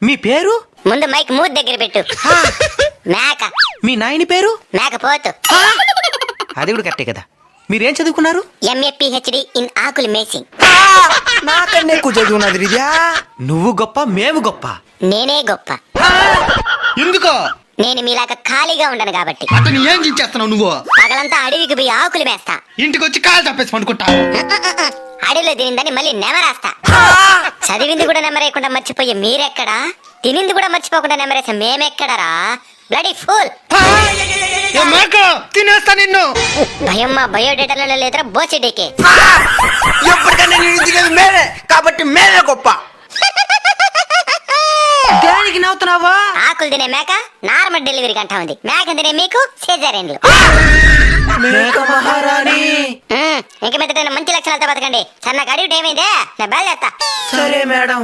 మీ పేరు? ముందు మైక్ మూతి దగ్గర పెట్టు. మేక. మీ నాయని పేరు? మేకపోతు. అది కూడా కరెక్టే కదా. మీరేం చదువుకున్నారు? MA PhD ఇన్ ఆకులు మేసింగ్. నాకన్నా ఎక్కువ చదువున్నది రిజా. నువ్వు గొప్ప, మేము గొప్ప. నేనే గొప్ప. ఎందుకో? నేను మీలాగా ఖాళీగా ఉండను కాబట్టి. అతను ఏం చేస్తున్నావు నువ్వు? పగలంతా అడవికి పోయి ఆకులు మేస్తా. ఇంటికి వచ్చి కాలు తప్పేసి పండుకుంటా. అడవిలో తినిందని మళ్ళీ నెమరాస్తా. చదివింది కూడా నెమరేయకుండా మర్చిపోయి మీరెక్కడా? తినింది కూడా మర్చిపోకుండా నెమరేసే మేమెక్కడరా? Bloody fool. తినేస్తా నిన్ను. భయం మా బయోడేటాలలో లేదురా బోచెడేకే. ఎప్పటికన్నా నేను తినేది మేమే కాబట్టి మేమే గొప్ప. దేనికి నవ్వుతున్నావా? ఆకులు తినే మేక నార్మల్ డెలివరీకి అంటా ఉంది. మేక తినే మీకు సిజేరియన్లు. మేక మహారాణి. ఇంక మీద మంచి లక్షణాలతో బతకండి. సన్నగా అడిగి ఏమైందే? నా బయలుదేరతా. సరే మేడం.